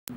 El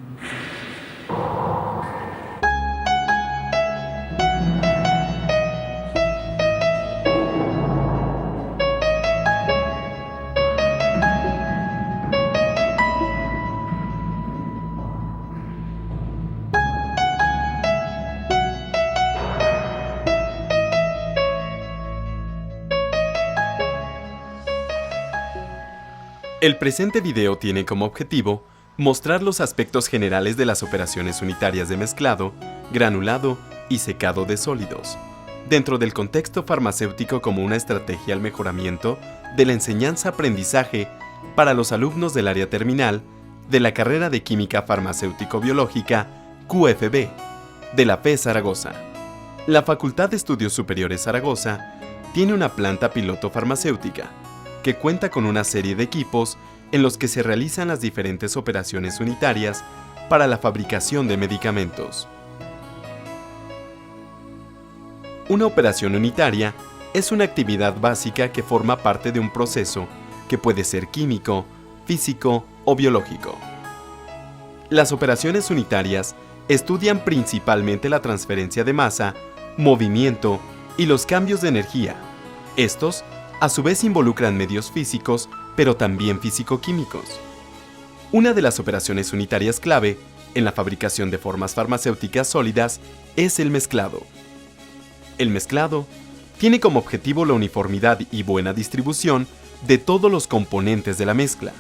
presente video tiene como objetivo mostrar los aspectos generales de las operaciones unitarias de mezclado, granulado y secado de sólidos, dentro del contexto farmacéutico como una estrategia al mejoramiento de la enseñanza-aprendizaje para los alumnos del área terminal de la carrera de Química Farmacéutico-Biológica QFB de la FE Zaragoza. La Facultad de Estudios Superiores Zaragoza tiene una planta piloto farmacéutica que cuenta con una serie de equipos en los que se realizan las diferentes operaciones unitarias para la fabricación de medicamentos. Una operación unitaria es una actividad básica que forma parte de un proceso que puede ser químico, físico o biológico. Las operaciones unitarias estudian principalmente la transferencia de masa, movimiento y los cambios de energía. Estos a su vez involucran medios físicos, pero también físico-químicos. Una de las operaciones unitarias clave en la fabricación de formas farmacéuticas sólidas es el mezclado. El mezclado tiene como objetivo la uniformidad y buena distribución de todos los componentes de la mezcla.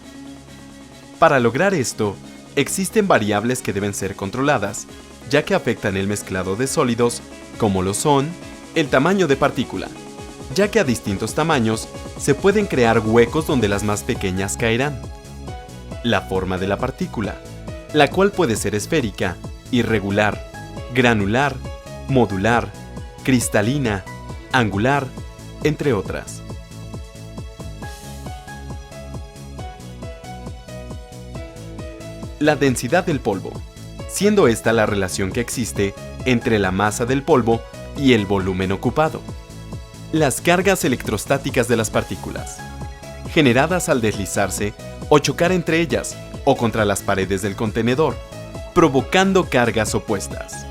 Para lograr esto, existen variables que deben ser controladas, ya que afectan el mezclado de sólidos, como lo son el tamaño de partícula, ya que a distintos tamaños se pueden crear huecos donde las más pequeñas caerán. La forma de la partícula, la cual puede ser esférica, irregular, granular, modular, cristalina, angular, entre otras. La densidad del polvo, siendo esta la relación que existe entre la masa del polvo y el volumen ocupado. Las cargas electrostáticas de las partículas, generadas al deslizarse o chocar entre ellas o contra las paredes del contenedor, provocando cargas opuestas.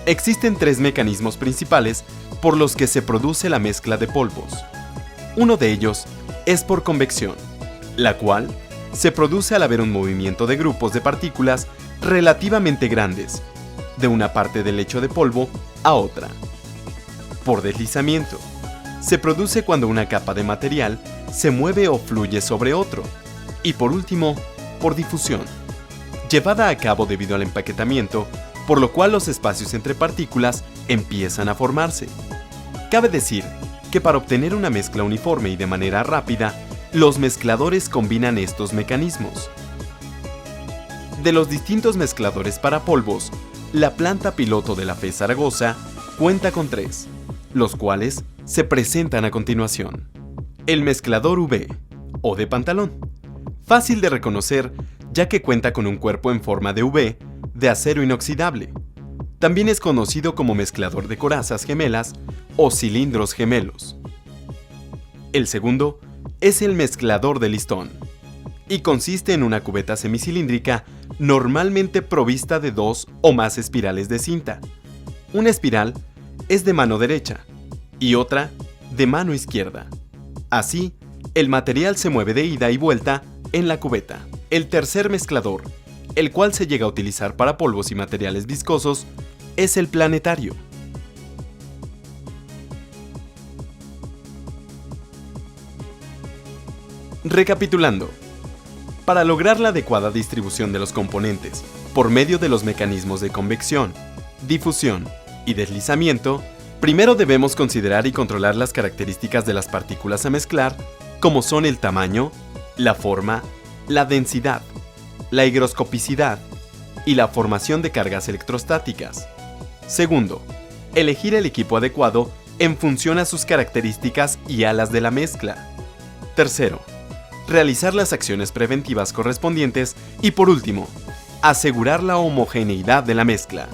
Existen tres mecanismos principales por los que se produce la mezcla de polvos. Uno de ellos es por convección, la cual se produce al haber un movimiento de grupos de partículas relativamente grandes, de una parte del lecho de polvo a otra. Por deslizamiento, se produce cuando una capa de material se mueve o fluye sobre otro. Y por último, por difusión, llevada a cabo debido al empaquetamiento, por lo cual los espacios entre partículas empiezan a formarse. Cabe decir que para obtener una mezcla uniforme y de manera rápida, los mezcladores combinan estos mecanismos. De los distintos mezcladores para polvos, la planta piloto de la FE Zaragoza cuenta con 3, los cuales se presentan a continuación. El mezclador UV, o de pantalón, fácil de reconocer ya que cuenta con un cuerpo en forma de V de acero inoxidable. También es conocido como mezclador de corazas gemelas o cilindros gemelos. El segundo es el mezclador de listón, y consiste en una cubeta semicilíndrica normalmente provista de 2 o más espirales de cinta. Una espiral es de mano derecha y otra de mano izquierda. Así, el material se mueve de ida y vuelta en la cubeta. El tercer mezclador, el cual se llega a utilizar para polvos y materiales viscosos, es el planetario. Recapitulando, para lograr la adecuada distribución de los componentes por medio de los mecanismos de convección, difusión y deslizamiento, primero debemos considerar y controlar las características de las partículas a mezclar, como son el tamaño, la forma, la densidad, la higroscopicidad y la formación de cargas electrostáticas. Segundo, elegir el equipo adecuado en función a sus características y alas de la mezcla. Tercero, realizar las acciones preventivas correspondientes y por último, asegurar la homogeneidad de la mezcla.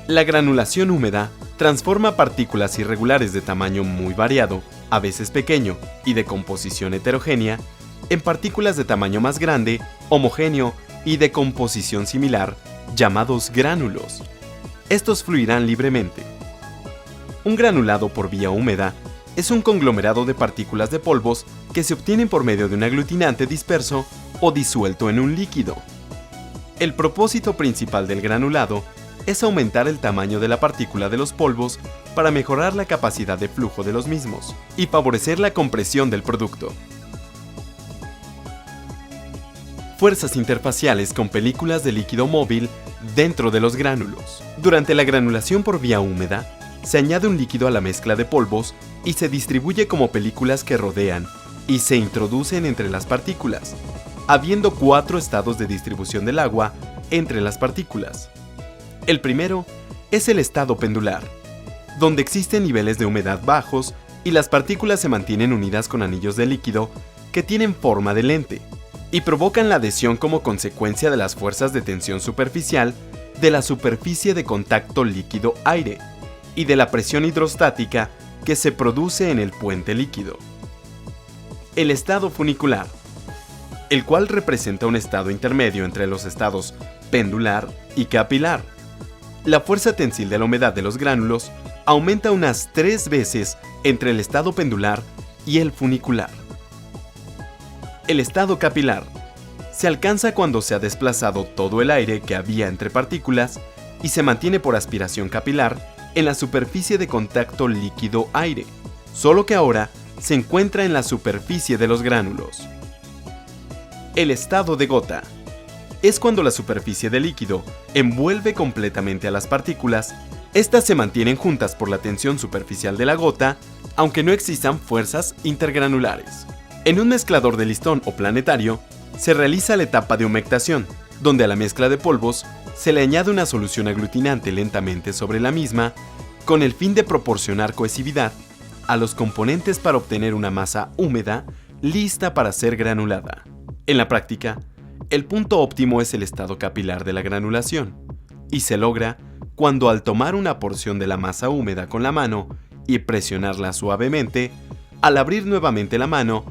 La granulación húmeda transforma partículas irregulares de tamaño muy variado, a veces pequeño y de composición heterogénea, en partículas de tamaño más grande, homogéneo y de composición similar, llamados gránulos. Estos fluirán libremente. Un granulado por vía húmeda es un conglomerado de partículas de polvos que se obtienen por medio de un aglutinante disperso o disuelto en un líquido. El propósito principal del granulado es aumentar el tamaño de la partícula de los polvos para mejorar la capacidad de flujo de los mismos y favorecer la compresión del producto. Fuerzas interfaciales con películas de líquido móvil dentro de los gránulos. Durante la granulación por vía húmeda, se añade un líquido a la mezcla de polvos y se distribuye como películas que rodean y se introducen entre las partículas, habiendo 4 estados de distribución del agua entre las partículas. El primero es el estado pendular, donde existen niveles de humedad bajos y las partículas se mantienen unidas con anillos de líquido que tienen forma de lente y provocan la adhesión como consecuencia de las fuerzas de tensión superficial de la superficie de contacto líquido-aire y de la presión hidrostática que se produce en el puente líquido. El estado funicular, el cual representa un estado intermedio entre los estados pendular y capilar. La fuerza tensil de la humedad de los gránulos aumenta unas 3 veces entre el estado pendular y el funicular. El estado capilar se alcanza cuando se ha desplazado todo el aire que había entre partículas y se mantiene por aspiración capilar en la superficie de contacto líquido-aire, solo que ahora se encuentra en la superficie de los gránulos. El estado de gota es cuando la superficie del líquido envuelve completamente a las partículas. Estas se mantienen juntas por la tensión superficial de la gota, aunque no existan fuerzas intergranulares. En un mezclador de listón o planetario, se realiza la etapa de humectación, donde a la mezcla de polvos se le añade una solución aglutinante lentamente sobre la misma, con el fin de proporcionar cohesividad a los componentes para obtener una masa húmeda lista para ser granulada. En la práctica, el punto óptimo es el estado capilar de la granulación, y se logra cuando al tomar una porción de la masa húmeda con la mano y presionarla suavemente, al abrir nuevamente la mano,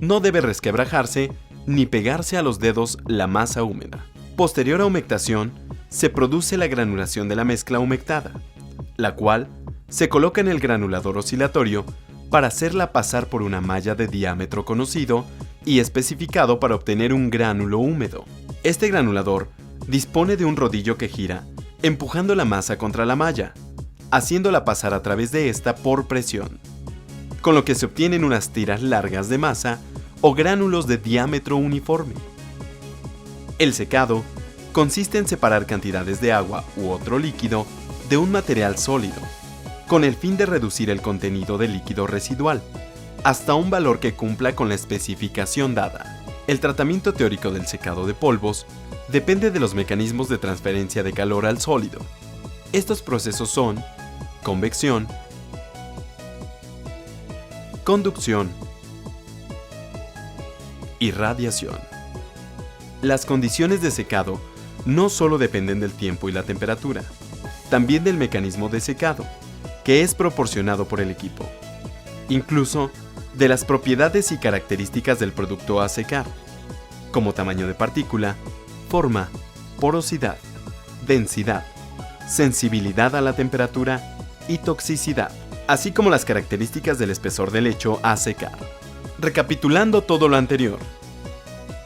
no debe resquebrajarse ni pegarse a los dedos la masa húmeda. Posterior a humectación, se produce la granulación de la mezcla humectada, la cual se coloca en el granulador oscilatorio para hacerla pasar por una malla de diámetro conocido y especificado para obtener un gránulo húmedo. Este granulador dispone de un rodillo que gira, empujando la masa contra la malla, haciéndola pasar a través de esta por presión, con lo que se obtienen unas tiras largas de masa o gránulos de diámetro uniforme. El secado consiste en separar cantidades de agua u otro líquido de un material sólido, con el fin de reducir el contenido de líquido residual, hasta un valor que cumpla con la especificación dada. El tratamiento teórico del secado de polvos depende de los mecanismos de transferencia de calor al sólido. Estos procesos son convección, conducción y radiación. Las condiciones de secado no solo dependen del tiempo y la temperatura, también del mecanismo de secado, que es proporcionado por el equipo, incluso de las propiedades y características del producto a secar, como tamaño de partícula, forma, porosidad, densidad, sensibilidad a la temperatura y toxicidad, así como las características del espesor del hecho a secar. Recapitulando todo lo anterior,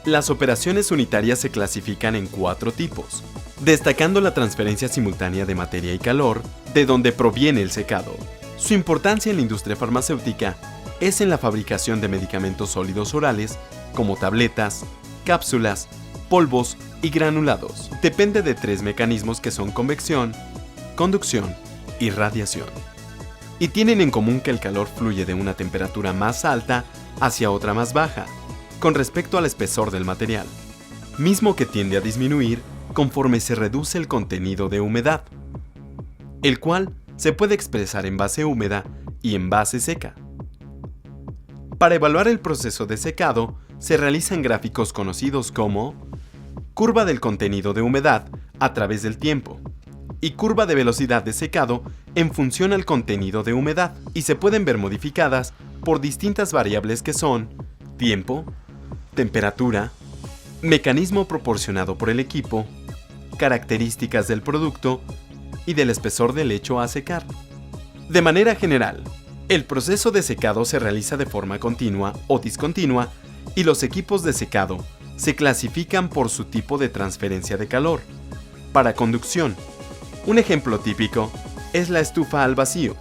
las operaciones unitarias se clasifican en 4 tipos, destacando la transferencia simultánea de materia y calor, de donde proviene el secado. Su importancia en la industria farmacéutica es en la fabricación de medicamentos sólidos orales, como tabletas, cápsulas, polvos y granulados. Depende de 3 mecanismos que son convección, conducción y radiación. Y tienen en común que el calor fluye de una temperatura más alta hacia otra más baja, con respecto al espesor del material, mismo que tiende a disminuir conforme se reduce el contenido de humedad, el cual se puede expresar en base húmeda y en base seca. Para evaluar el proceso de secado, se realizan gráficos conocidos como curva del contenido de humedad a través del tiempo y curva de velocidad de secado en función al contenido de humedad, y se pueden ver modificadas por distintas variables que son tiempo, temperatura, mecanismo proporcionado por el equipo, características del producto y del espesor del hecho a secar. De manera general, el proceso de secado se realiza de forma continua o discontinua y los equipos de secado se clasifican por su tipo de transferencia de calor. Para conducción, un ejemplo típico es la estufa al vacío,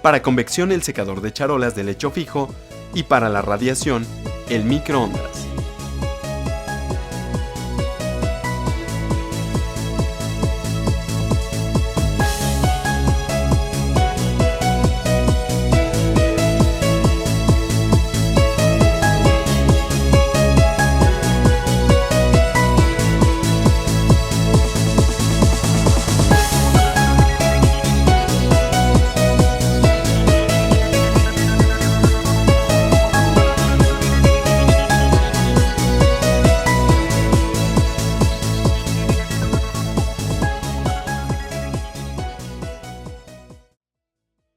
para convección el secador de charolas de lecho fijo y para la radiación el microondas.